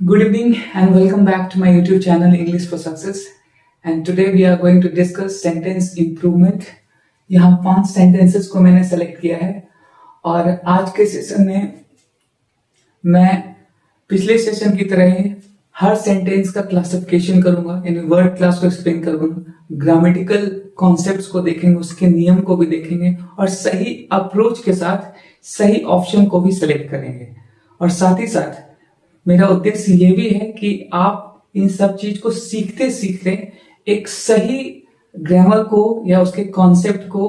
Good evening and welcome back to my YouTube channel English for Success. And today we are going to discuss sentence improvement. यहाँ 5 sentences को मैंने select किया है और आज के सेशन में मैं पिछले सेशन की तरह ही हर सेंटेंस का क्लासिफिकेशन करूंगा, यानी वर्ड क्लास को एक्सप्लेन करूंगा, ग्रामेटिकल कॉन्सेप्ट्स को देखेंगे, उसके नियम को भी देखेंगे और सही अप्रोच के साथ सही ऑप्शन को भी सिलेक्ट करेंगे। और साथ ही साथ मेरा उद्देश्य ये भी है कि आप इन सब चीज को सीखते सीखते एक सही ग्रामर को या उसके कॉन्सेप्ट को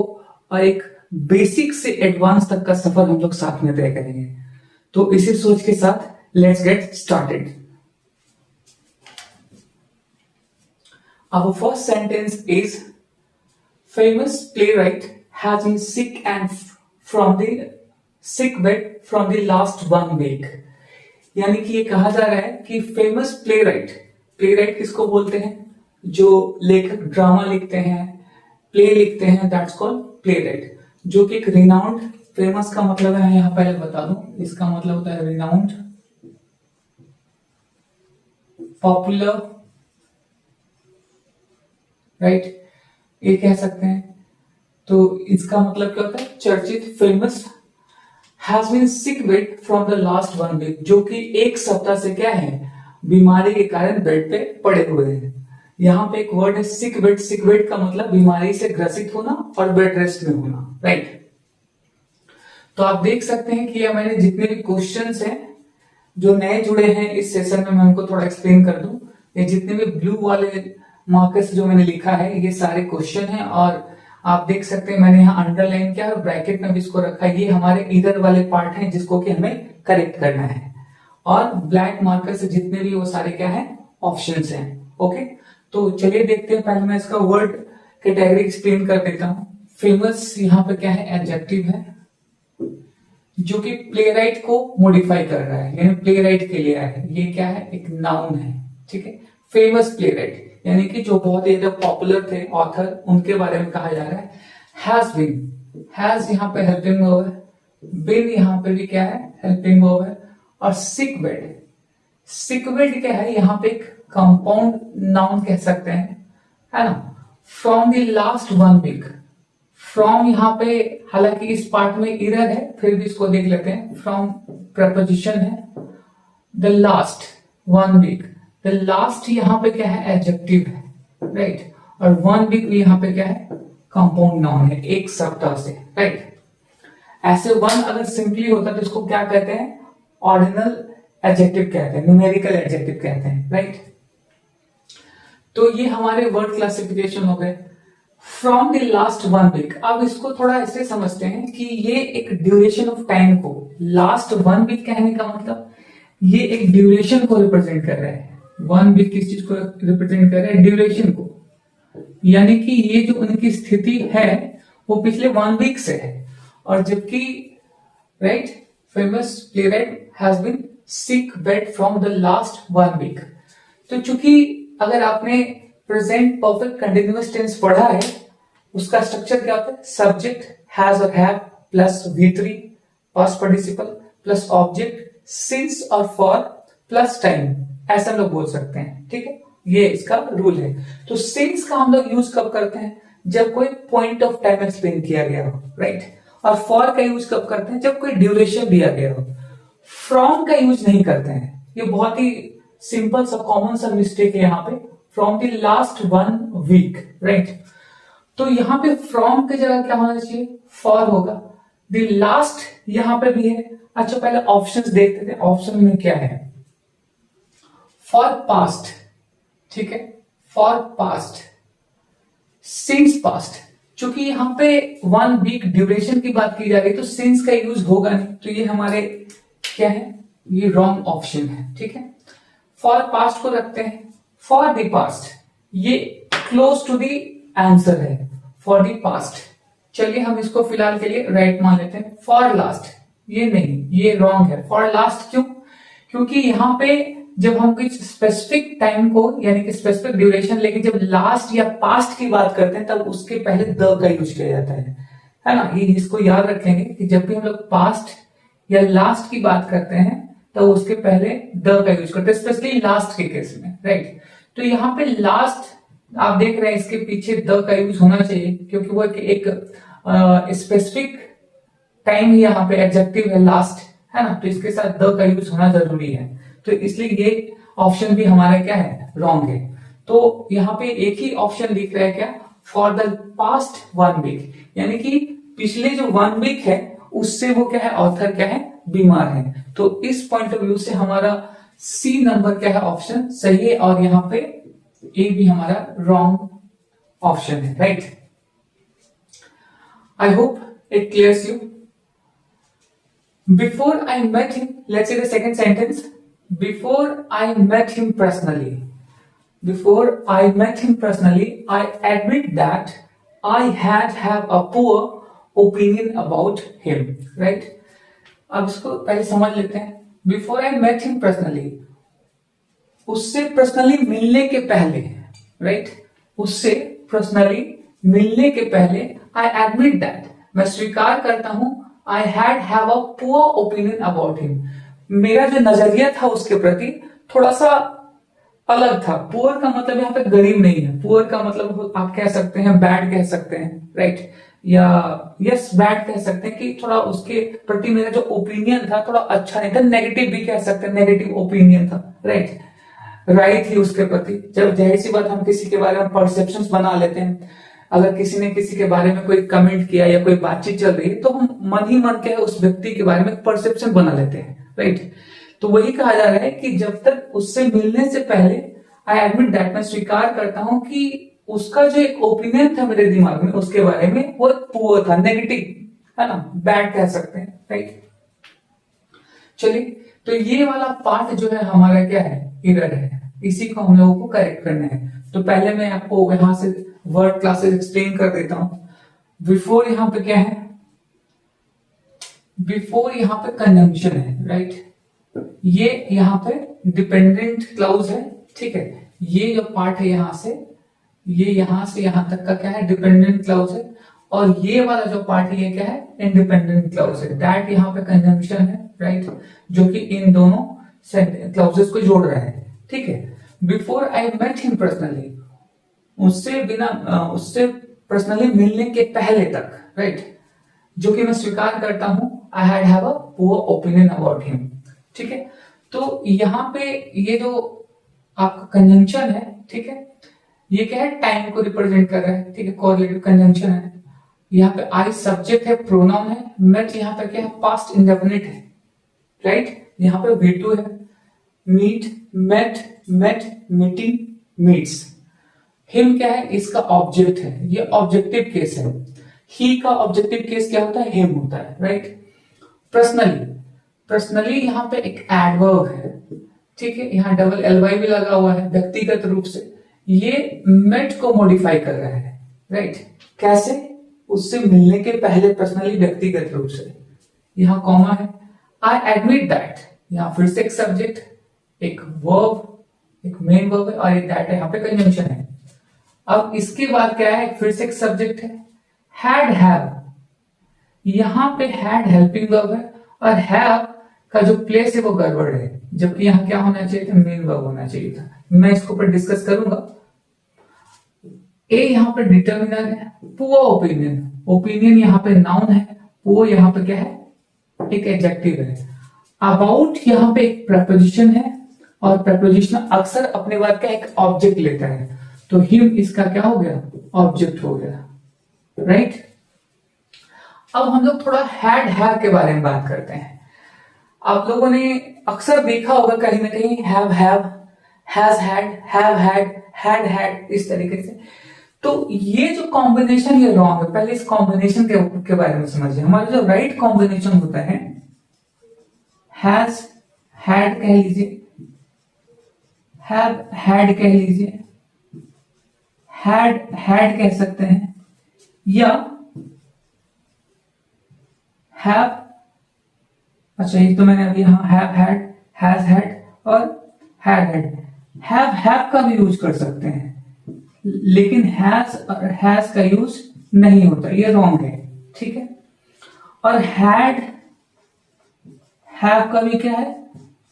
और एक बेसिक से एडवांस तक का सफर हम लोग साथ में तय करेंगे। तो इसी सोच के साथ let's get started. Our first sentence is famous playwright has been sick and from the sick bed from the last 1 week। यानी कि ये कहा जा रहा है कि फेमस प्लेराइट किसको बोलते हैं? जो लेखक ड्रामा लिखते हैं, प्ले लिखते हैं, दैट्स कॉल्ड प्लेराइट। जो कि एक रिनाउंड, फेमस का मतलब है, यहां पहले बता दूं, इसका मतलब होता है रिनाउंड, पॉपुलर, राइट, ये कह सकते हैं। तो इसका मतलब क्या होता है? चर्चित, famous, has been sick bed from the last 1 week, जो कि एक सप्ताह से क्या है, बीमारी के कारण बेड पे पड़े हुए हैं। यहाँ पे एक वर्ड है सिक बेड। सिक बेड का मतलब बीमारी से ग्रसित होना और बेड रेस्ट में होना, राइट। तो आप देख सकते हैं कि मैंने जितने भी क्वेश्चंस हैं जो नए जुड़े हैं इस सेशन में, मैं उनको थोड़ा एक्सप्लेन कर दूं। ये जितने भी ब्लू वाले मार्कर्स जो मैंने लिखा है, ये सारे क्वेश्चन हैं और आप देख सकते हैं मैंने यहाँ अंडरलाइन किया और ब्रैकेट में भी इसको रखा है। ये हमारे इधर वाले पार्ट हैं जिसको कि हमें करेक्ट करना है, और ब्लैक मार्कर से जितने भी वो सारे क्या है, ऑप्शंस हैं। ओके, तो चलिए देखते हैं। पहले मैं इसका वर्ड कैटेगरी एक्सप्लेन कर देता हूं। फेमस यहाँ पे क्या है, एडजेक्टिव है जो कि प्लेराइट को मॉडिफाई कर रहा है, यानी प्लेराइट के लिए है। ये क्या है, एक नाउन है, ठीक है। फेमस प्लेराइट यानी कि जो बहुत ही ज्यादा पॉपुलर थे ऑथर, उनके बारे में कहा जा रहा है। हैज बीन, हैज यहाँ पे हेल्पिंग वर्ब है, बीन यहाँ पे भी क्या है, हेल्पिंग वर्ब है। और सिक बेड, सिक बेड क्या है, यहाँ पे एक कंपाउंड नाउन कह सकते हैं, है ना। फ्रॉम द लास्ट 1 वीक, फ्रॉम यहाँ पे हालांकि इस पार्ट में इरर है, फिर भी इसको देख लेते हैं। फ्रॉम प्रपोजिशन है, the last 1 week, the last यहाँ पे क्या है, एडजेक्टिव है, राइट। और 1 वीक भी यहाँ पे क्या है, कंपाउंड नाउन है, एक सप्ताह से, राइट। ऐसे 1 अगर सिंपली होता तो इसको क्या कहते हैं, ऑर्डिनल एडजेक्टिव कहते हैं, न्यूमेरिकल एडजेक्टिव कहते हैं, राइट। तो ये हमारे वर्ड क्लासिफिकेशन हो गए। फ्रॉम द लास्ट 1 वीक, अब इसको थोड़ा ऐसे समझते हैं कि ये एक ड्यूरेशन ऑफ टाइम को, लास्ट 1 वीक कहने का मतलब ये एक ड्यूरेशन को रिप्रेजेंट कर रहा है। 1 वीक किस चीज को रिप्रेजेंट कर रहा है, ड्यूरेशन को। यानी कि ये जो उनकी स्थिति है वो पिछले 1 वीक से है। और जबकि right, famous playwright has been sick bed from the last 1 week. तो चूंकि अगर आपने प्रेजेंट परफेक्ट कंटिन्यूअस टेंस पढ़ा है, उसका स्ट्रक्चर क्या होता है, सब्जेक्ट हैज और have plus V3 past participle plus object since और फॉर प्लस टाइम, ऐसा लोग बोल सकते हैं, ठीक है। ये इसका रूल है। तो सिंस का हम लोग यूज कब करते हैं, जब कोई पॉइंट ऑफ टाइम एक्सप्लेन किया गया हो, राइट। और फॉर का यूज कब करते हैं, जब कोई ड्यूरेशन दिया गया हो। फ्रॉम का यूज नहीं करते हैं। ये बहुत ही सिंपल सा कॉमन सा मिस्टेक है यहाँ पे। From the last 1 week, right. तो यहाँ पे फ्रॉम की जगह क्या होना चाहिए, फॉर होगा। द लास्ट यहाँ पे भी है। अच्छा, पहले ऑप्शंस देखते थे, ऑप्शन में क्या है, फॉर पास्ट, ठीक है, फॉर पास्ट, सिंस पास्ट। चूंकि यहां पे 1 वीक ड्यूरेशन की बात की जा रही है तो सिंस का यूज होगा नहीं, तो ये हमारे क्या है, ये रॉन्ग ऑप्शन है, ठीक है। फॉर पास्ट को रखते हैं। फॉर द पास्ट, ये क्लोज टू द आंसर है, फॉर द पास्ट। चलिए हम इसको फिलहाल के लिए राइट मान लेते हैं। फॉर लास्ट, ये नहीं, ये रॉन्ग है। फॉर लास्ट क्यों, क्योंकि यहां पे जब हम कुछ स्पेसिफिक टाइम को, यानी कि स्पेसिफिक ड्यूरेशन लेके जब लास्ट या पास्ट की बात करते हैं तब उसके पहले द का यूज किया जाता है ना। ये इसको याद रखेंगे कि जब भी हम लोग पास्ट या लास्ट की बात करते हैं तो उसके पहले द का यूज करते हैं, स्पेशली लास्ट के केस में, राइट। तो यहाँ पे लास्ट आप देख रहे हैं इसके पीछे द का यूज होना चाहिए, क्योंकि वो एक स्पेसिफिक टाइम ही यहाँ पे एडजेक्टिव है लास्ट, है ना, तो इसके साथ द का यूज होना जरूरी है। तो इसलिए ये ऑप्शन भी हमारा क्या है, रॉन्ग है। तो यहाँ पे एक ही ऑप्शन दिख रहा है क्या, फॉर द पास्ट 1 वीक, यानी कि पिछले जो 1 वीक है उससे वो क्या है, ऑथर क्या है, बीमार है। तो इस पॉइंट ऑफ व्यू से हमारा सी नंबर क्या है, ऑप्शन सही है, और यहाँ पे ए भी हमारा रॉन्ग ऑप्शन है, right. I hope it clears you. Before I met him, let's say the second sentence. Before I met him personally, I admit that I had have a poor opinion about him, right? अब इसको पहले समझ लेते हैं। Before I met him personally, उससे personally मिलने के पहले, राइट, उससे पर्सनली मिलने के पहले, I admit that, मैं स्वीकार करता हूं, I had have a poor opinion about him, मेरा जो नजरिया था उसके प्रति थोड़ा सा अलग था। पुअर का मतलब यहाँ पे गरीब नहीं है, पुअर का मतलब आप कह सकते हैं बैड कह सकते हैं, राइट, या यस बैड कह सकते हैं कि थोड़ा उसके प्रति मेरा जो ओपिनियन था थोड़ा अच्छा नहीं था, नेगेटिव भी कह सकते हैं, नेगेटिव ओपिनियन था, राइट, राय थी उसके प्रति। जब जाहिर सी बात हम किसी के बारे में परसेप्शंस बना लेते हैं, अगर किसी ने किसी के बारे में कोई कमेंट किया या कोई बातचीत चल रही है तो हम मन ही मन के उस व्यक्ति के बारे में परसेप्शन बना लेते हैं, राइट। तो वही कहा जा रहा है कि जब तक उससे मिलने से पहले आई एडमिट दैट, मैं स्वीकार करता हूं कि उसका जो एक ओपिनियन था मेरे दिमाग में उसके बारे में वो पुअर था, नेगेटिव, है ना, बैड कह सकते हैं, राइट। चलिए, तो ये वाला पार्ट जो है हमारा क्या है, एरर है, इसी को हम लोगों को करेक्ट करना है। तो पहले मैं आपको यहां से वर्ड क्लासेस एक्सप्लेन कर देता हूं। बिफोर यहां पे क्या है, बिफोर यहां पे कंजंक्शन है, राइट, ये यहां पे डिपेंडेंट क्लाउज है, ठीक है। ये जो पार्ट है यहां से, ये यहां से यहां तक का क्या है, डिपेंडेंट क्लाउज है, और ये वाला जो पार्ट है ये क्या है, इंडिपेंडेंट क्लाउज है। दैट यहां पे कंजंक्शन है, राइट, जो कि इन दोनों क्लाउजेस को जोड़ रहा है, ठीक है। Before I met him personally, उससे पर्सनली मिलने के पहले तक, राइट, जो कि मैं स्वीकार करता हूं, I had have a poor opinion about him, ठीक है। तो यहां पे ये जो आपका कंजंक्शन है, ठीक है, ये क्या है, टाइम को रिप्रेजेंट कर रहा है, ठीक है, कोरिलेटिव कंजंक्शन है। यहाँ पे आई सब्जेक्ट है, प्रोनाउन है, मेट यहाँ पे क्या है, पास्ट इंडेफिनिट है, राइट, यहाँ पे V2 है, meet, met, met, meeting, meets. Him क्या है, इसका ऑब्जेक्ट है, ये ऑब्जेक्टिव केस है। ही का ऑब्जेक्टिव केस क्या होता है, हिम होता है, राइट। पर्सनली, पर्सनली यहाँ पे एक एडवर्ब है, ठीक है, यहाँ डबल LY भी लगा हुआ है, व्यक्तिगत रूप से ये मेट को मॉडिफाई कर रहा है, राइट। कैसे, उससे मिलने के पहले पर्सनली व्यक्तिगत रूप से, यहाँ कॉमा है। आई एडमिट दैट, यहाँ फिर से एक सब्जेक्ट, एक वर्ब, एक मेन वर्ब है, और एक दैट है, यहाँ पे कंजंक्शन है। अब इसके बाद क्या है, फिर से एक सब्जेक्ट है, हैड हैव, यहां पे हैड हेल्पिंग वर्ब है, और हैव का जो प्लेस है वो गड़बड़ है, जबकि यहां क्या होना चाहिए था, मेन वर्ब होना चाहिए था। मैं इसको ऊपर डिस्कस करूंगा। ए यहां पे डिटर्मिनर है, पुअर ओपिनियन, ओपिनियन यहां पे नाउन है, पुअर यहां पे क्या है, एक एडजेक्टिव है। अबाउट यहां पे एक प्रपोजिशन है, और प्रपोजिशन अक्सर अपने बाद का एक ऑब्जेक्ट लेता है, तो हिम इसका क्या हो गया, ऑब्जेक्ट हो गया, राइट। अब हम लोग थोड़ा हैड हैव के बारे में बात करते हैं। आप लोगों ने अक्सर देखा होगा कहीं ना कहीं have have, has had, have had had, इस तरीके से। तो ये जो कॉम्बिनेशन ये रॉन्ग है। पहले इस कॉम्बिनेशन के बारे में समझिए। हमारा जो राइट कॉम्बिनेशन होता है, हैज हैड कह लीजिए, हैव हैड कह लीजिए, हैड कह सकते हैं, या हैव, अच्छा ये तो मैंने अभी यहां हैव हैड, हैज हैड और हैड हैव का भी यूज कर सकते हैं, लेकिन हैज और हैज का यूज नहीं होता, ये रॉन्ग है, ठीक है। और हैड हैव का भी क्या है,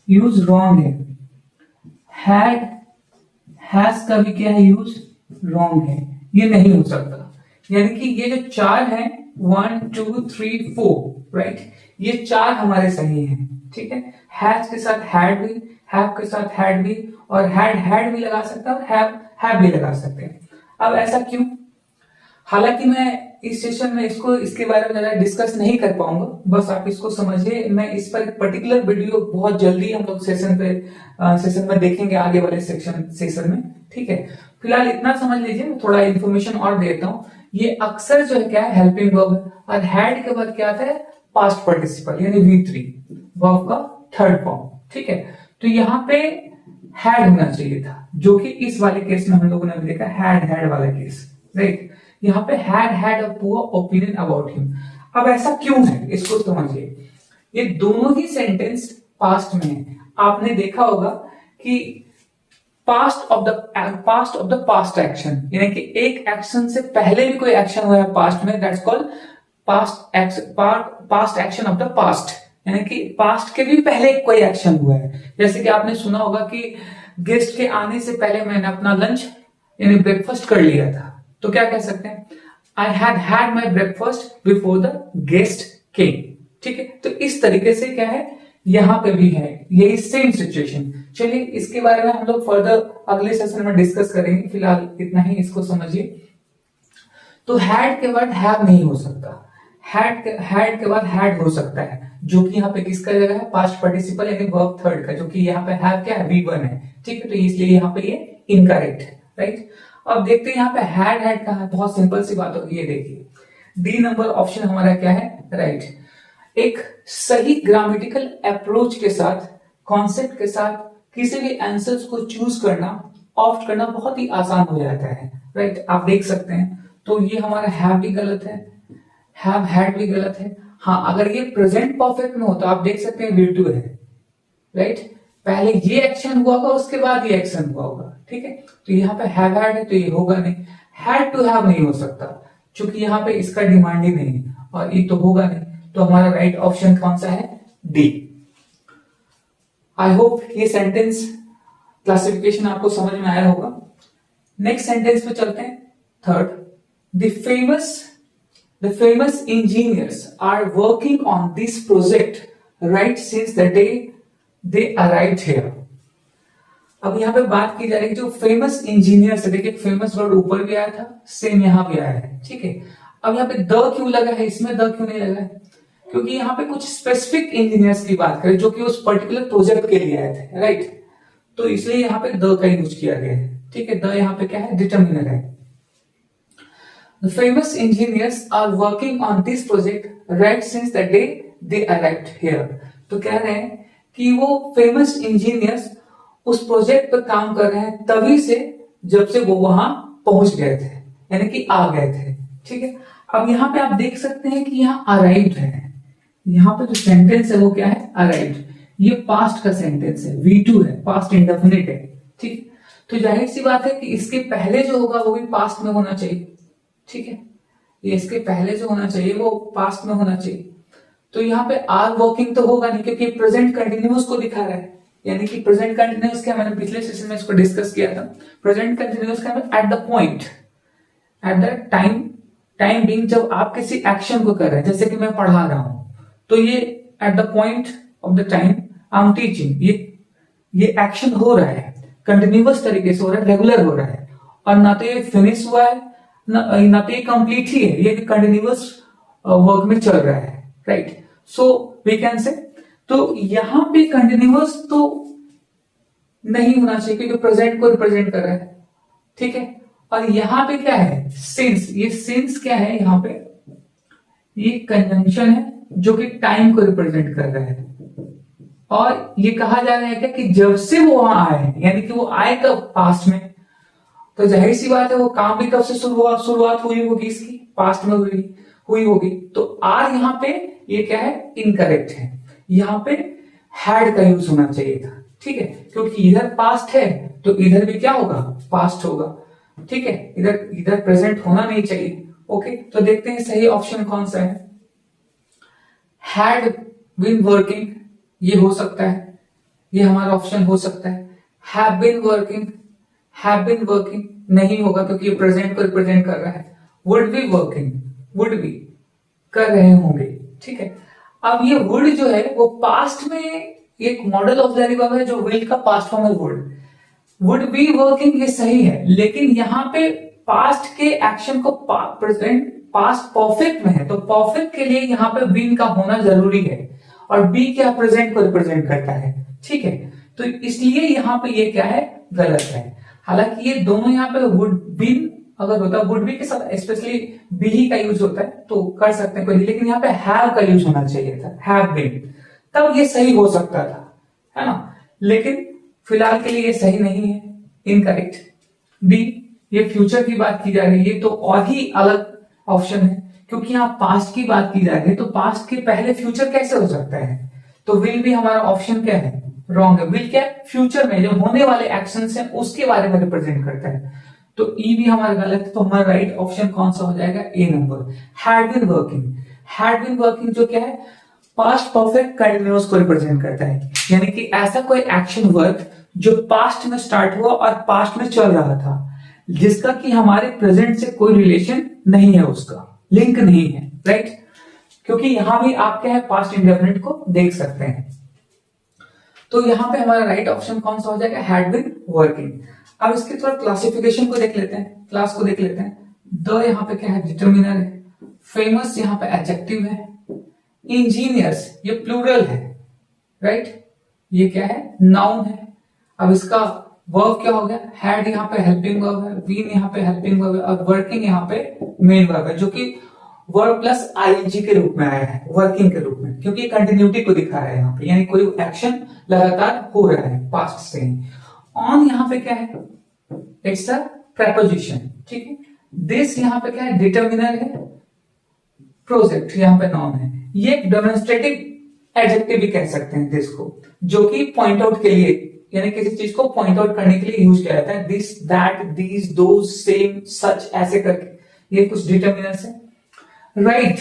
यूज रॉन्ग है, हैड हैज का भी क्या है यूज रॉन्ग है, ये नहीं हो सकता। यानी कि ये जो चार है 1 2 3 4 राइट, ये चार हमारे सही हैं, ठीक है। हैज के साथ हैड भी, हैव के साथ हैड भी, और हैड भी लगा सकते हैं और हैव भी लगा सकते हैं। अब ऐसा क्यों? हालांकि मैं इस सेशन में इसके बारे में ज्यादा डिस्कस नहीं कर पाऊंगा, बस आप इसको समझिए। मैं इस पर एक पर्टिकुलर वीडियो बहुत जल्दी हम लोग सेशन में देखेंगे, आगे वाले सेशन में, ठीक है। फिलहाल इतना समझ लीजिए, मैं थोड़ा इन्फॉर्मेशन और देता हूँ। ये अक्सर जो है क्या है हेल्पिंग वर्ब है, और हैड के बाद क्या आता है पास्ट पार्टिसिपल यानी V3 वर्ब का थर्ड फॉर्म, ठीक है। तो यहाँ पे हैड होना चाहिए था, जो कि इस वाले केस में हम लोगों ने देखा हैड वाला केस, राइट। यहाँ पे had a poor opinion about him. अब ऐसा क्यों है इसको समझिए। ये दोनों ही सेंटेंस पास्ट में है। आपने देखा होगा कि past of the past action, यानी कि एक एक्शन से पहले भी कोई एक्शन हुआ है पास्ट में, that's called past action of the past, यानी कि पास्ट के भी पहले कोई एक्शन हुआ है। जैसे कि आपने सुना होगा कि गेस्ट के आने से पहले मैंने अपना लंच यानी ब्रेकफास्ट कर लिया था, तो क्या कह सकते हैं I had my breakfast before the guest came, ठीक है। तो इस तरीके से क्या है यहां पे भी है यही सेम सिचुएशन। चलिए इसके बारे में हम लोग फर्दर अगले सेशन में डिस्कस करेंगे, फिलहाल इतना ही इसको समझिए। तो हैड के बाद हैव नहीं हो सकता, हैड के बाद हैड हो सकता है, जो कि यहाँ पे किसका जगह है पास्ट पार्टिसिपल यानी वर्ब थर्ड का, जो कि यहाँ पे हैव क्या है V1 है, ठीक है। तो इसलिए यहाँ पे ये इनकरेक्ट है, राइट। अब देखते हैं यहाँ पे हैड कहा है, बहुत सिंपल सी बात होगी। ये देखिए डी नंबर ऑप्शन हमारा क्या है राइट। एक सही ग्रामेटिकल अप्रोच के साथ, कॉन्सेप्ट के साथ किसी भी आंसर्स को चूज करना, ऑप्ट करना बहुत ही आसान हो जाता है, राइट। आप देख सकते हैं तो ये हमारा हैव भी गलत है, हैव हैड भी गलत है। हाँ अगर ये प्रेजेंट परफेक्ट में हो तो आप देख सकते हैं V2 है, राइट। पहले ये एक्शन हुआ होगा उसके बाद ये एक्शन हुआ होगा, ठीक है। तो यहाँ पे हैव हैड है तो ये होगा नहीं, हैड टू हैव नहीं हो सकता क्योंकि यहाँ पे इसका डिमांड ही नहीं और ये तो होगा नहीं। तो हमारा राइट ऑप्शन कौन सा है डी। आई होप ये सेंटेंस क्लासिफिकेशन आपको समझ में आया होगा। नेक्स्ट सेंटेंस पे चलते हैं third. The famous engineers are working on this project right since the day they arrived here. अब यहाँ पे बात की जा रही है जो फेमस इंजीनियर्स है, देखिए फेमस वर्ड ऊपर भी आया था, सेम यहाँ भी आया है, ठीक है। अब यहाँ पे द क्यों लगा है, इसमें द क्यों नहीं लगा है, क्योंकि यहाँ पे कुछ स्पेसिफिक इंजीनियर्स की बात करें जो कि उस पर्टिकुलर प्रोजेक्ट के लिए आए थे, राइट। तो इसलिए यहाँ पे द का यूज किया गया है, ठीक है। द यहाँ पे क्या है डिटर्मिनर है। The famous engineers are working on this project right since the day they arrived here. तो कह रहे हैं कि वो फेमस इंजीनियर्स उस प्रोजेक्ट पर काम कर रहे हैं तभी से जब से वो वहां पहुंच गए थे, यानी कि आ गए थे, ठीक है। अब यहाँ पे आप देख सकते हैं कि यहाँ अराइव्ड है, यहाँ पे जो सेंटेंस है वो क्या है अराइव्ड। ये पास्ट का सेंटेंस है, V2 है, पास्ट इंडेफिनिट है, ठीक। तो जाहिर सी बात है कि इसके पहले जो होगा वो भी पास्ट में होना चाहिए, ठीक है। ये इसके पहले जो होना चाहिए वो पास्ट में होना चाहिए। तो यहाँ पे आर वर्किंग तो होगा नहीं क्योंकि प्रेजेंट कंटिन्यूअस को दिखा रहा है, यानी कि प्रेजेंट कंटिन्यूअस क्या, मैंने पिछले सेशन में इसको डिस्कस किया था। प्रेजेंट कंटिन्यूअस क्या है at the point, at the time being, जब आप किसी एक्शन को कर रहे हैं, जैसे कि मैं पढ़ा रहा हूं तो ये at the point of the time I am teaching, ये एक्शन हो रहा है कंटिन्यूअस तरीके से हो रहा है, रेगुलर हो रहा है, और ना तो ये फिनिश हुआ है ना तो ये कंप्लीट ही है, ये कंटिन्यूअस वर्क में चल रहा है, राइट। सो वी कैन से तो यहां पे कंटिन्यूअस तो नहीं होना चाहिए क्योंकि प्रेजेंट को रिप्रेजेंट कर रहा है, ठीक है। और यहां पे क्या है सिंस, ये सिंस क्या है यहाँ पे ये कंजंक्शन है जो कि टाइम को रिप्रेजेंट कर रहा है, और ये कहा जा रहा है क्या कि जब से वो वहां आए हैं, यानी कि वो आए कब पास्ट में, तो जाहिर सी बात है वो काम भी कब से शुरुआत हुई होगी, इसकी पास्ट में हुई होगी। तो आर यहाँ पे ये क्या है इनकरेक्ट है, यहाँ पे हैड का यूज होना चाहिए था, ठीक है। क्योंकि इधर पास्ट है तो इधर भी क्या होगा पास्ट होगा, ठीक है। इधर प्रेजेंट होना नहीं चाहिए, ओके। तो देखते हैं सही ऑप्शन कौन सा है। हैड बीन वर्किंग ये हो सकता है, ये हमारा ऑप्शन हो सकता है। हैव बीन वर्किंग नहीं होगा क्योंकि ये प्रेजेंट को रिप्रेजेंट कर रहा है। Would be working, would be कर रहे होंगे, ठीक है। अब ये वुड जो है वो पास्ट में एक मॉडल ऑक्सिलरी वर्ब है जो विल का पास्ट फॉर्म है वुड बी वर्किंग, ये सही है, लेकिन यहाँ पे पास्ट के एक्शन को प्रेजेंट पास्ट परफेक्ट में है, तो परफेक्ट के लिए यहाँ पे बीन का होना जरूरी है, और बी क्या प्रेजेंट को रिप्रेजेंट करता है, ठीक है। तो इसलिए यहाँ पे ये क्या है, गलत है। हालांकि ये दोनों यहाँ पे वुड बीन अगर होता, वुड बी के साथ स्पेशली बी ही का यूज होता है तो कर सकते हैं कोई, लेकिन यहाँ पे हैव का यूज होना चाहिए था, हैव बीन, तब ये सही हो सकता था, है ना। लेकिन फिलहाल के लिए ये सही नहीं है, इनकरेक्ट। डी, ये फ्यूचर की बात की जा रही है तो और ही अलग ऑप्शन है, क्योंकि यहाँ पास्ट की बात की जा रही है तो पास्ट के पहले फ्यूचर कैसे हो सकता है, तो विल भी हमारा ऑप्शन क्या है, रॉन्ग है। विल क्या है, फ्यूचर में जो होने वाले एक्शन है उसके बारे में रिप्रेजेंट करता है, तो ई भी हमारा गलत है। तो हमारा राइट ऑप्शन कौन सा हो जाएगा, A number, had been working. Had been working जो क्या है, पास्ट परफेक्ट कंटिन्यूअस को रिप्रेजेंट करता है, यानी कि ऐसा कोई एक्शन वर्क जो पास्ट में स्टार्ट हुआ और पास्ट में चल रहा था, जिसका कि हमारे प्रेजेंट से कोई रिलेशन नहीं है, उसका लिंक नहीं है, राइट। क्योंकि यहां भी आप क्या है, पास्ट इंडेफिनिट को देख सकते हैं। तो यहां पे हमारा राइट ऑप्शन कौन सा हो जाएगा, हैड बीन वर्किंग। अब इसके थोड़ा क्लासिफिकेशन को देख लेते हैं, क्लास को देख लेते हैं। द यहाँ पे क्या है, डिटर्मिनर है। फेमस यहाँ पे एडजेक्टिव है। इंजीनियर्स ये प्लूरल है, राइट, ये क्या है, नाउन है। अब इसका वर्ब क्या हो गया, हैड यहाँ पे हेल्पिंग वर्ब है, बीन यहाँ पे हेल्पिंग वर्ब है, और वर्किंग यहाँ पे मेन वर्ब है, जो कि वर्ब प्लस आईएनजी के रूप में आया है, वर्किंग के रूप में, क्योंकि कंटिन्यूटी को दिखा रहा है यहाँ पे, यानी कोई एक्शन लगातार हो रहा है पास्ट से ही। ऑन यहाँ पे क्या है, इट्स अ प्रेपोजिशन, ठीक है। दिस यहाँ पे क्या है, डिटर्मिनर है। प्रोजेक्ट यहाँ पे नाउन है। ये एक डेमोन्स्ट्रेटिव एडजेक्टिव भी कह सकते हैं दिस को, जो कि पॉइंट आउट के लिए, यानी किसी चीज को पॉइंट आउट करने के लिए यूज किया जाता है। This, that, these, those, same, such, ऐसे करके ये कुछ डिटर्मिनर्स है। राइट,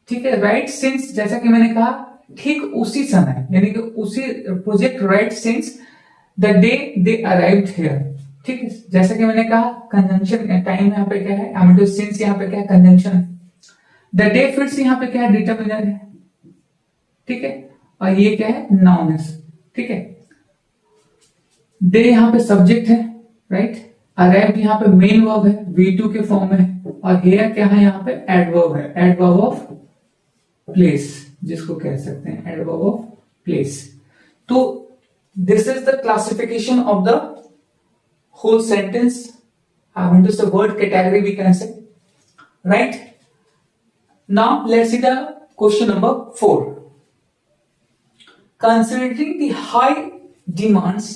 ठीक है, राइट सिंस, जैसा कि मैंने कहा, ठीक उसी समय, यानी कि उसी project right since the day they arrived here, ठीक है। जैसा कि मैंने कहा, कंजंक्शन टाइम यहाँ पे क्या है, आई मीन सिंस यहाँ पे क्या है, कंजंक्शन। द डे फिर से यहाँ पे क्या है, डिटर्मिनर है, ठीक है, और ये क्या है, नाउन है, ठीक है। डे यहाँ पे सब्जेक्ट है, राइट। अराइव यहाँ पे मेन वर्ब है, V2 के फॉर्म में, और हेयर क्या है, यहाँ पे एडवर्ब है, एडवर्ब ऑफ प्लेस, जिसको कह सकते हैं एडवर्ब ऑफ प्लेस। तो this is the classification of the whole sentence, I want to say word category we can say, right. Now let's see the question number 4. Considering the high demands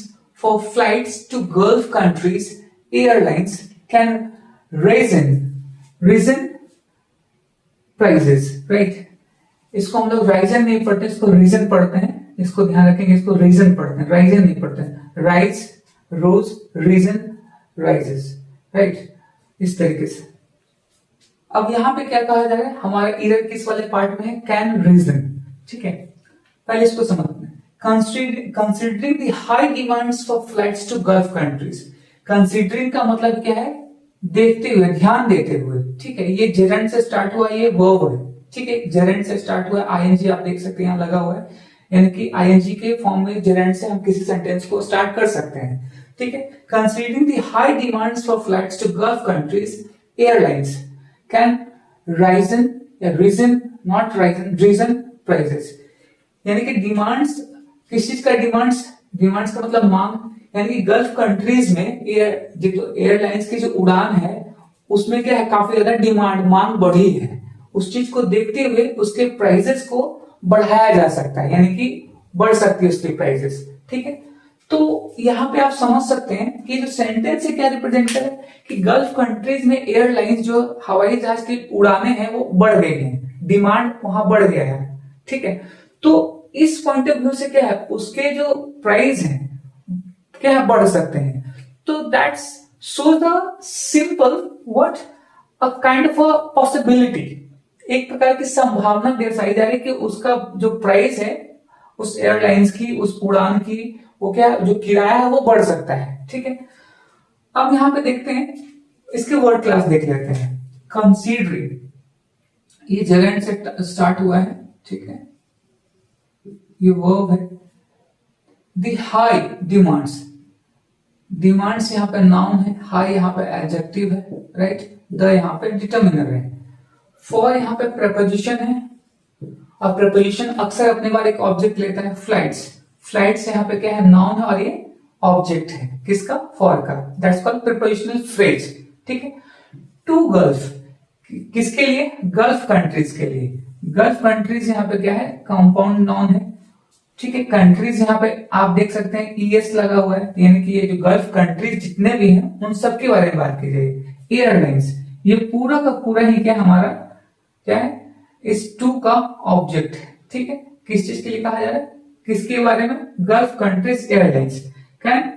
for flights to Gulf countries, airlines can raise prices, right? इसको हम लोग Ryzen नहीं पढ़ते, इसको reason पढ़ते हैं, इसको ध्यान रखेंगे, इसको रीजन पढ़ते हैं, राइजन नहीं पढ़ते हैं। राइज, रोज, रीजन, राइजेस, राइट, इस तरीके से। अब यहां पे क्या कहा जा रहा है, हमारा एरर किस वाले पार्ट में है, कैन रीजन, ठीक है। पहले इसको समझते हैं। Considering the high demands for flights to Gulf countries, considering का मतलब क्या है, देखते हुए, ध्यान देते हुए, ठीक है। ये जेरेंट से स्टार्ट हुआ, ये वर्ब है, ठीक है, जेरेंट से स्टार्ट हुआ, आईएनजी आप देख सकते हैं यहां लगा हुआ है, यानी कि आईएनजी के फॉर्म में जेरेंट से हम किसी सेंटेंस को स्टार्ट कर सकते हैं, ठीक है। Considering the high demands for flights to Gulf countries, airlines can risen या reason, not risen, reason prices, यानी कि डिमांड्स, किस चीज का डिमांड्स, डिमांड्स का मतलब मांग, यानी कि गल्फ कंट्रीज में एयरलाइंस की जो उड़ान है उसमें क्या है, काफी ज्यादा डिमांड, मांग बढ़ी है, उस चीज को देखते हुए उसके प्राइसेस को बढ़ाया जा सकता है, यानी कि बढ़ सकती है उसकी प्राइसेस, ठीक है। तो यहां पे आप समझ सकते हैं कि जो सेंटेंस है क्या रिप्रेजेंट करे, कि गल्फ कंट्रीज में एयरलाइंस जो हवाई जहाज की उड़ानें हैं वो बढ़ गई हैं, डिमांड वहां बढ़ गया है, ठीक है। तो इस पॉइंट ऑफ व्यू से क्या है, उसके जो प्राइस हैं क्या है, बढ़ सकते हैं। तो that's so the simple what, a kind of a possibility, एक प्रकार की संभावना दर्शाई जा रही है कि उसका जो प्राइस है उस एयरलाइंस की, उस उड़ान की वो क्या जो किराया है वो बढ़ सकता है। ठीक है, अब यहां पे देखते हैं, इसके वर्ड क्लास देख लेते हैं। कंसीडरिंग, ये जगह से स्टार्ट हुआ है। ठीक है, ये वर्ब है। द हाई डिमांड्स, डिमांड्स यहाँ पे नाउन है, हाई यहाँ पे एडजेक्टिव है, राइट। द यहाँ पे डिटर्मिनर है। फॉर यहाँ पे प्रेपोजिशन है, और प्रेपोजिशन अक्सर अपने बारे एक ऑब्जेक्ट लेता है। फ्लाइट्स, फ्लाइट्स यहाँ पे क्या है, नाउन है, और ये ऑब्जेक्ट है किसका, फॉर का। That's called prepositional phrase. ठीक है, टू गल्फ, किसके लिए, गल्फ कंट्रीज के लिए। गल्फ कंट्रीज यहाँ पे क्या है, कंपाउंड नाउन है। ठीक है, कंट्रीज यहाँ पे आप देख सकते हैं ईएस लगा हुआ है, यानी कि ये जो गल्फ कंट्रीज जितने भी हैं उन सब के बारे में बात की जाएगी। एयरलाइंस, ये पूरा का पूरा ही क्या हमारा क्या है, इस टू का ऑब्जेक्ट है। ठीक है, किस चीज के लिए कहा जा रहा है, किसके बारे में, Gulf countries airlines can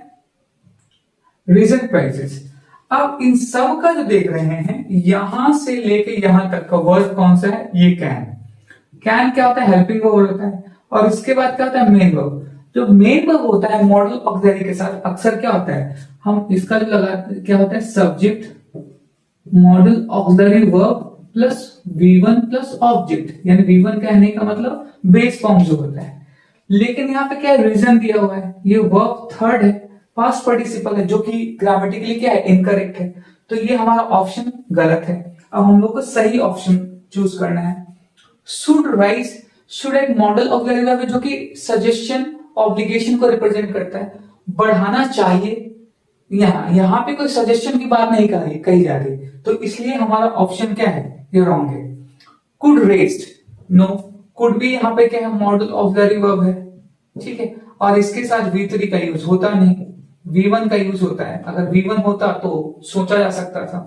reason prices. अब इन सब का जो देख रहे हैं, यहां से लेके यहां तक का वर्ड कौन सा है, ये कैन। कैन क्या होता है, हेल्पिंग वर्ब होता है, और इसके बाद क्या होता है, मेन वर्ब। जो मेन वर्ब होता है मॉडल ऑक्सिलरी के साथ अक्सर क्या होता है, हम इसका जो लगाते क्या होता है, subject model auxiliary verb plus V1 plus object, यानी V1 कहने का मतलब बेस फॉर्म जो होता है। लेकिन यहाँ पे क्या रीजन दिया हुआ है, ये वर्ब थर्ड है, पास्ट पार्टिसिपल है, जो कि ग्रामेटिकली क्या है, इनकरेक्ट है। तो ये हमारा ऑप्शन गलत है। अब हम लोग को सही ऑप्शन चूज करना है। शुड राइज, शुड एक मॉडल ऑक्सिलरी वर्ब है जो कि सजेशन ऑब्लिगेशन को रिप्रेजेंट करता है। बढ़ाना चाहिए, यहां पे कोई सजेशन की बात नहीं कही जा रही, तो इसलिए हमारा ऑप्शन क्या है, ये रॉन्ग है। कुड रेस्ड, नो, कुड भी यहाँ पे क्या है, मॉडल ऑक्सिलरी वर्ब है। ठीक है, और इसके साथ V3 का यूज होता नहीं, V1 का यूज होता है। अगर V1 होता तो सोचा जा सकता था।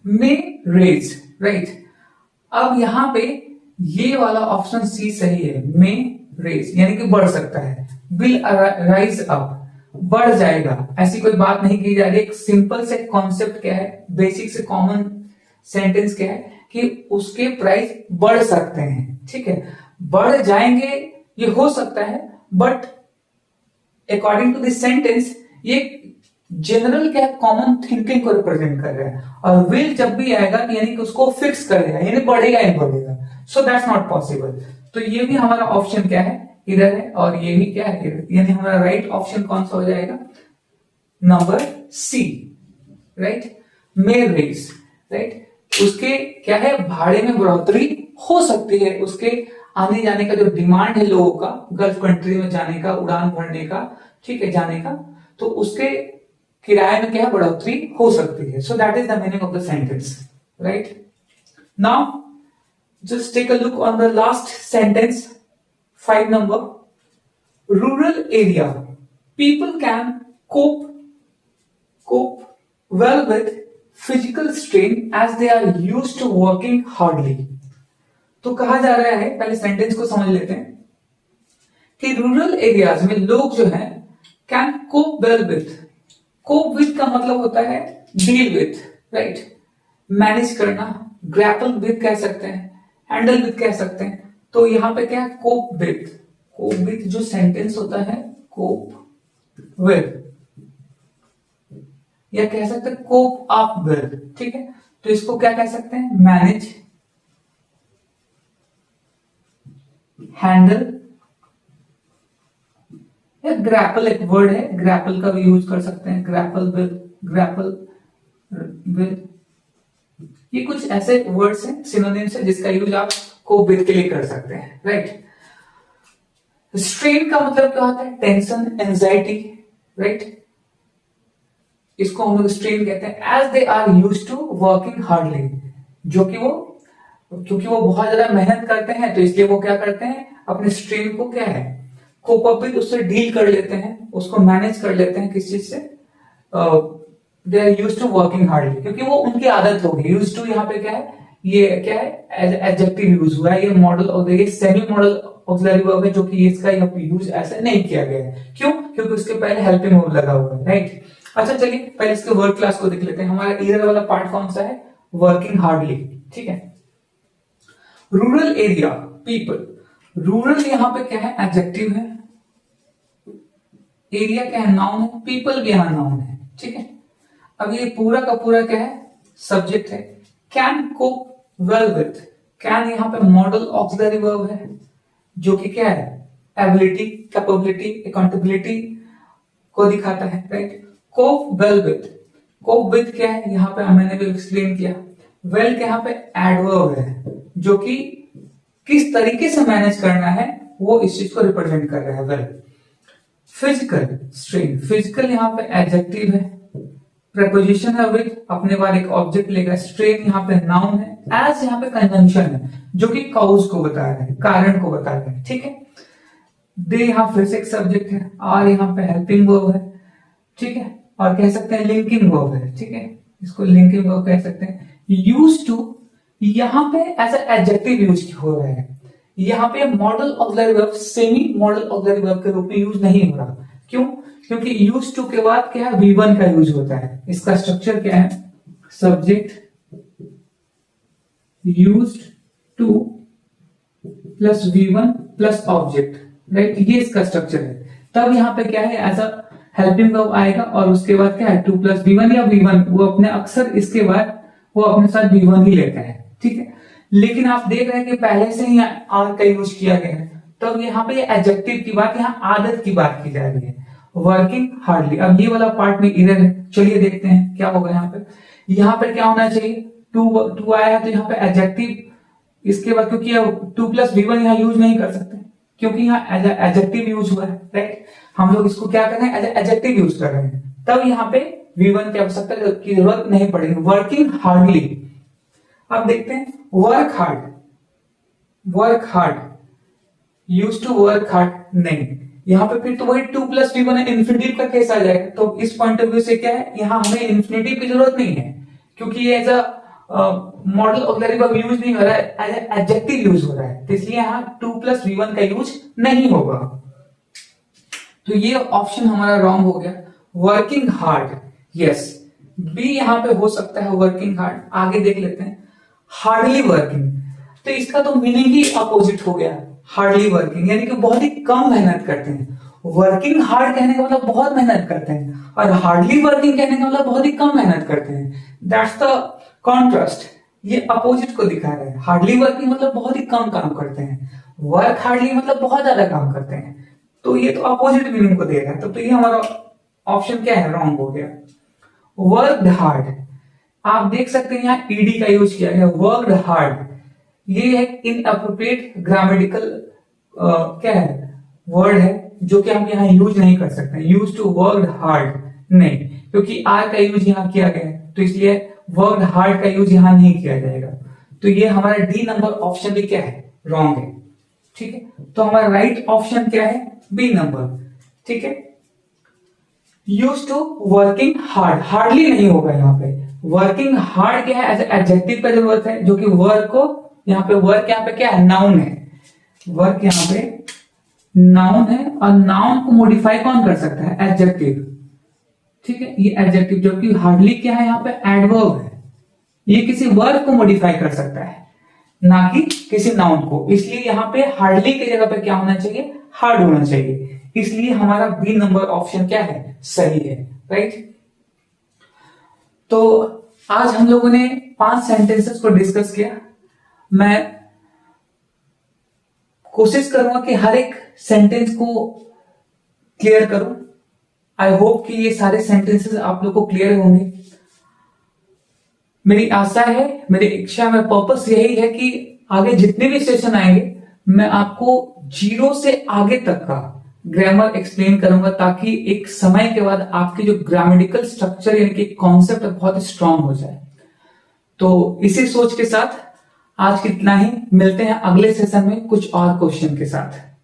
मे रेज, राइट। अब यहां पे ये वाला ऑप्शन सी सही है, मे रेज यानी कि बढ़ सकता है। विल राइज अप, बढ़ जाएगा, ऐसी कोई बात नहीं की जा रही। एक सिंपल से कॉन्सेप्ट क्या है, बेसिक से कॉमन सेंटेंस क्या है कि उसके प्राइस बढ़ सकते हैं। ठीक है, बढ़ जाएंगे ये हो सकता है, but according to this sentence ये जनरल क्या कॉमन थिंकिंग को रिप्रेजेंट कर रहा है। और विल जब भी आएगा यानी कि उसको फिक्स करेगा, यानी बढ़ेगा ही बढ़ेगा। So that's not possible. तो ये भी हमारा ऑप्शन क्या है, इधर है, और ये भी क्या है इधर, यानी हमारा राइट ऑप्शन कौन सा हो जाएगा, नंबर सी, राइट। मे रेस, राइट। उसके क्या है, भाड़े में बढ़ोतरी हो सकती है, उसके आने जाने का जो डिमांड है लोगों का, गल्फ कंट्री में जाने का, उड़ान भरने का, ठीक है, जाने का, तो उसके किराए में क्या बढ़ोतरी हो सकती है। So that is the meaning of the sentence, right. Now just take a look on the last sentence, 5 number. Rural area, people can cope well with physical strain as they are used to working hardly. तो कहा जा रहा है, पहले sentence को समझ लेते हैं कि रूरल एरियाज में लोग जो है can cope well with. Cope with का मतलब होता है डील विथ, राइट, मैनेज करना। ग्रैपल विथ कह सकते हैं, हैंडल विथ कह सकते हैं। तो यहां पे क्या है, कोप विथ। कोप विथ जो सेंटेंस होता है, कोप विथ, या कह सकते हैं कोप अप विथ। ठीक है, तो इसको क्या कह सकते हैं, मैनेज, हैंडल, या ग्रैपल एक वर्ड है, ग्रैपल का भी यूज कर सकते हैं, ग्रैपल विथ, ग्रैपल विथ। ये कुछ ऐसे वर्ड्स हैं, सिनोनिम्स है, जिसका यूज आप कोप विथ के लिए कर सकते हैं, राइट। स्ट्रेन का मतलब क्या होता है, टेंशन, एंजाइटी, राइट। इसको हम लोग स्ट्रेन कहते हैं। As they are used to working hardly, जो कि वो क्योंकि वो बहुत ज्यादा मेहनत करते हैं, तो इसलिए वो क्या करते हैं, अपने स्ट्रेन को क्या है, कोप अप विद, उससे डील कर लेते हैं, उसको मैनेज कर लेते हैं। किस चीज से, they are used to working hardly, क्योंकि वो उनकी आदत होगी। यूज्ड टू यहाँ पे क्या है, ये क्या है, एडजेक्टिव यूज हुआ है। ये मॉडल और ये सेमी मॉडल ऑक्सिलरी वर्ब है, जो कि इसका यूज ऐसे नहीं किया गया है। क्यों, क्योंकि उसके पहले हेल्पिंग वर्ब लगा हुआ है, राइट। अच्छा चलिए पहले इसके वर्ड क्लास को देख लेते हैं। हमारा इधर वाला पार्ट कौन सा है, वर्किंग हार्डली, ठीक है। रूरल एरिया पीपल, रूरल यहाँ पे क्या है, एडजेक्टिव है। एरिया क्या है, नाउन है। पीपल भी यहाँ नाउन है, ठीक है। अब ये पूरा का पूरा क्या है, सब्जेक्ट है। Can cope well with, can यहाँ पे मॉडल ऑक्सिलरी वर्ब है, जो कि क्या है, एबिलिटी, कैपेबिलिटी, अकाउंटेबिलिटी को दिखाता है, right. Cope well with, cope with क्या है, यहाँ पे मैंने भी एक्सप्लेन किया। वेल के यहाँ पे एडवर्ब है, जो कि किस तरीके से मैनेज करना है वो इस चीज को रिप्रेजेंट कर रहा है, वेल। फिजिकल स्ट्रेन, फिजिकल यहाँ पे एडजेक्टिव है। प्रेपोजिशन है विद, अपने बाद एक ऑब्जेक्ट लेगा। स्ट्रेन यहाँ पे नाउन है। एज यहाँ पे कंजंक्शन है, जो कि काउज को बता रहा है, कारण को बता रहा है, ठीक है। दे यहाँ फिर से एक सब्जेक्ट है। आर यहाँ पे हेल्पिंग वर्ब है, ठीक है। और कह सकते हैं लिंकिंग वर्ब है, ठीक है, इसको लिंकिंग वर्ब कह सकते हैं। यूज टू यहाँ पे एज एडजेक्टिव यूज हो रहा है। यहाँ पे model auxiliary verb semi model auxiliary verb के रूप में यूज नहीं हो रहा। क्यों? क्योंकि यूज टू के बाद क्या है, V1 का यूज होता है। इसका स्ट्रक्चर क्या है, subject used two plus V1 plus object, right. ये इसका स्ट्रक्चर है। तब यहाँ पे क्या है, एज अ हेल्पिंग वर्ब आएगा और उसके बाद क्या है, 2 प्लस V1 या V1, वो अपने अक्सर इसके बाद वो अपने साथ V1 ही लेता है, ठीक है। लेकिन आप देख रहे हैं कि पहले से ही आर का यूज किया गया है, तब यहाँ पे एडजेक्टिव की बात, यहाँ आदत की बात की जा रही है। वर्किंग हार्डली, अब ये वाला पार्ट में इरर है। चलिए देखते हैं क्या होगा यहाँ पे। यहाँ पे क्या होना चाहिए, टू आया है तो यहाँ पे एडजेक्टिव इसके बाद, क्योंकि 2 प्लस V1 यहाँ यूज नहीं कर सकते, क्योंकि यहाँ एडजेक्टिव यूज हुआ है, राइट। हम लोग इसको क्या कर रहे हैं, एडजेक्टिव यूज कर रहे हैं, तब यहाँ पे V1 की आवश्यकता की जरूरत नहीं पड़ेगी। वर्किंग हार्डली, अब देखते हैं work hard, work hard, use to work hard नहीं। यहाँ पे फिर तो वही 2 प्लस V1 है, इन्फिनिटिव का केस आ जाएगा। तो इस पॉइंट ऑफ व्यू से क्या है, यहाँ हमें इन्फिनिटिव की जरूरत नहीं है, क्योंकि ये as a modal auxiliary verb use नहीं हो रहा है, एज एडजेक्टिव यूज हो रहा है, तो इसलिए यहाँ 2 प्लस V1 का यूज नहीं होगा। तो ये ऑप्शन हमारा रॉन्ग हो गया। वर्किंग हार्ड, यस, बी यहाँ पे हो सकता है वर्किंग हार्ड। आगे देख लेते हैं, हार्डली वर्किंग, तो इसका तो मीनिंग ही अपोजिट हो गया। हार्डली वर्किंग यानी कि बहुत ही कम मेहनत करते हैं। वर्किंग हार्ड कहने का मतलब बहुत मेहनत करते हैं, और हार्डली वर्किंग कहने का मतलब बहुत ही कम मेहनत करते हैं। दैट्स द कॉन्ट्रास्ट, ये अपोजिट को दिखा रहा है। हार्डली वर्किंग मतलब बहुत ही कम काम करते हैं, वर्क हार्डली मतलब बहुत ज्यादा काम करते हैं, तो ये तो अपोजिट मीनिंग को दे रहा है। तो ये हमारा ऑप्शन क्या है, रॉन्ग हो गया। वर्कड हार्ड, आप देख सकते हैं यहाँ ईडी का यूज किया गया, वर्कड हार्ड, ये है इनअप्रोप्रिएट ग्रामेटिकल क्या है, वर्ड है, जो कि हम यहाँ यूज नहीं कर सकते। यूज टू वर्कड हार्ड नहीं, क्योंकि आर का यूज यहाँ किया गया है, तो इसलिए वर्कड हार्ड का यूज यहाँ नहीं किया जाएगा। तो ये हमारा डी नंबर ऑप्शन भी क्या है, रॉन्ग है, ठीक है। तो हमारा राइट ऑप्शन क्या है, बी नंबर, ठीक है। Use to working hard, hardly नहीं होगा यहाँ पे। वर्किंग हार्ड क्या है, एज एडजेक्टिव का जरूरत है, जो कि वर्क को यहाँ पे, वर्क यहाँ पे क्या है, नाउन है। वर्क यहाँ पे नाउन है, और नाउन को मॉडिफाई कौन कर सकता है, एडजेक्टिव, ठीक है। ये एडजेक्टिव, जो कि हार्डली क्या है, यहाँ पे एडवर्ब है, ये किसी वर्ब को मॉडिफाई कर सकता है, ना कि किसी नाउन को। इसलिए यहाँ पे हार्डली की जगह पे क्या होना चाहिए, हार्ड होना चाहिए। इसलिए हमारा बी नंबर ऑप्शन क्या है, सही है, राइट। तो आज हम लोगों ने 5 सेंटेंसेस को डिस्कस किया। मैं कोशिश करूंगा कि हर एक सेंटेंस को क्लियर करूं। आई होप कि ये सारे सेंटेंसेस आप लोग को क्लियर होंगे। मेरी आशा है, मेरी इच्छा में पर्पस यही है कि आगे जितने भी सेशन आएंगे, मैं आपको 0 से आगे तक का ग्रामर एक्सप्लेन करूंगा, ताकि एक समय के बाद आपकी जो ग्रामेटिकल स्ट्रक्चर यानी कि कॉन्सेप्ट बहुत स्ट्रांग हो जाए। तो इसी सोच के साथ आज कितना ही, मिलते हैं अगले सेशन में कुछ और क्वेश्चन के साथ।